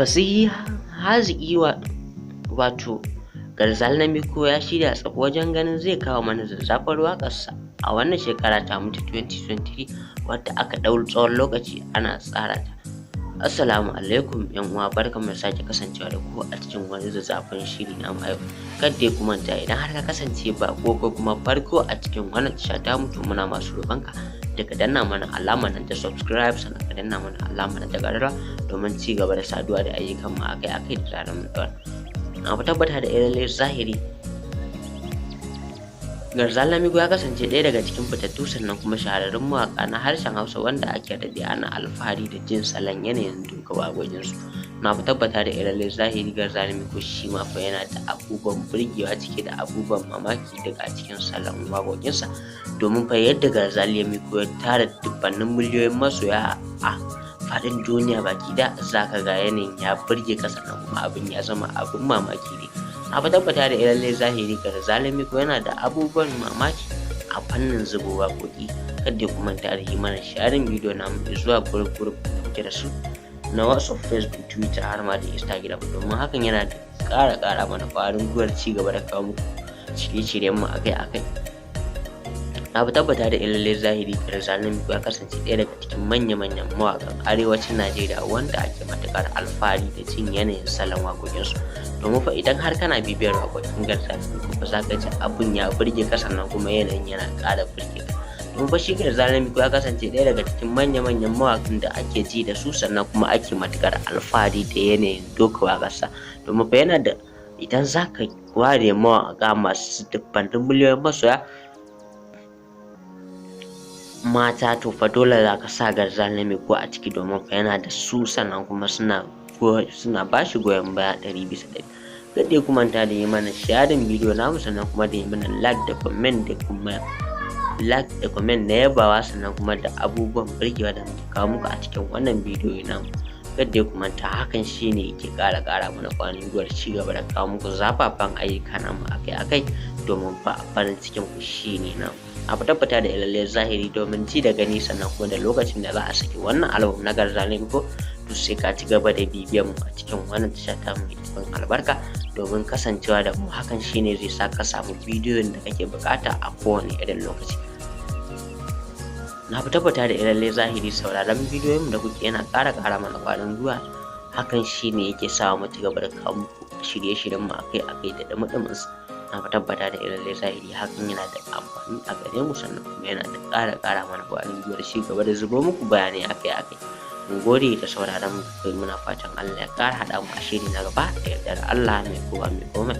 Fasihi haziki wato Garzali Namiko ya shirya tsaf wajen ganin zai kawo mana zazzafar waƙarsa a wannan shekara tamu ta 2023 wadda aka ɗau tsawon lokaci ana tsara ta. Assalamu alaikum ƴan uwa, barkanmu da sake kasancewa da ku a cikin wani zazzafan shiri namu a yau. Kada ku manta, idan har ka kasance baƙo ko kuma farko a cikin wannan tasha tamu, to muna masu roƙonka da ka danna mana alamar nan ta subscribe, sannan ka danna mana alamar nan ta ƙararrawa domin ci gaba da saduwa da ayyukan mu akai-akai da zarar mun ɗaura. Na tabbata da lalle zahiri Garzali Namiko ya kasance ɗaya daga cikin fitattu sannan kuma shahararrun mawaƙa na harshen Hausa wanda ake daɗe ana alfahari da jin salon yanayin duka waƙoƙinsu. Na tabbata da lalle zahiri Garzali Namiko shi ma fa yana da abubuwan burgewa cike da abubuwan mamaki daga cikin salon waƙoƙinsa, domin fa yadda Garzali Namiko ya tara dubbannin miliyoyin masoya a faɗin duniya baki da zaka ga yanayin ya burge ka, sannan kuma abin ya zama abin mamaki ne. Na tabbata da lalle zahiri Garzali Namiko yana da abubuwan mamaki a fannin zuba waƙoƙi. Kada ku manta da yi mana sharing bidiyo namu zuwa group da muke da su na WhatsApp, Facebook, Twitter har ma da Instagram, domin hakan yana da ƙara mana ƙwarin gwiwar ci gaba da kawo muku shirye-shiryen mu akai-akai. Na tabbata da lalle zahiri Garzali Namiko ya kasance ɗaya daga cikin manya-manyan mawaƙan arewacin Najeriya wanda ake matuƙar alfahari da jin yanayin salon waƙoƙinsu. Domin fa idan har kana bibiyar waƙoƙin Garzali Namiko ba za ka ji abin ya burge ka, sannan kuma yanayin yana ƙara burge ka. Domin fa shi Garzali Namiko ya kasance ɗaya daga cikin manya-manyan mawaƙan da ake ji da su, sannan kuma ake matuƙar alfahari da yanayin doka waƙarsa. Domin fa yana da, idan za ka ware mawaƙa masu dubbannin miliyoyin masoya mata, to fa dole za ka sa Garzali Namiko a ciki, domin fa yana da su sannan kuma suna ba shi goyon baya 100%. Kada ku manta da yi mana sharing bidiyo namu, sannan kuma da yi mana like da comment na yabawa, sannan kuma da abubuwan burgewa da muke kawo muku a cikin wannan bidiyo namu. Kada ku manta, hakan shine yake ƙara mana ƙwarin gwiwar ci gaba da kawo muku zafafan ayyuka namu akai-akai, domin fa farin cikin ku shine namu. A tabbata da lalle zahiri domin ji da gani, sannan kuma da lokacin da za a saki wannan album na Garzali Namiko, to sai ka ci gaba da bibiyan mu a cikin wannan tasha ta mai cikin albarka, domin kasancewa da mu hakan shine zai sa ka samu bidiyon da kake bukata a kowane irin lokaci. Na tabbata da lalle zahiri sauraron bidiyoyin da kuke yana ƙara mana ƙwarin gwiwa, hakan shine yake sa mu ci gaba da kawo muku shirye-shiryen mu akai-akai da dumudumin su. Na tabbata da lalle zahiri hakan yana da amfani a gare mu, sannan kuma yana da ƙara mana ƙwarin gwiwar ci gaba da zubo muku bayanai akai-akai. Mun gode da sauraron mu, kai muna fatan Allah ya ƙara haɗa mu a shiri na gaba da yardar Allah mai kowa mai komai.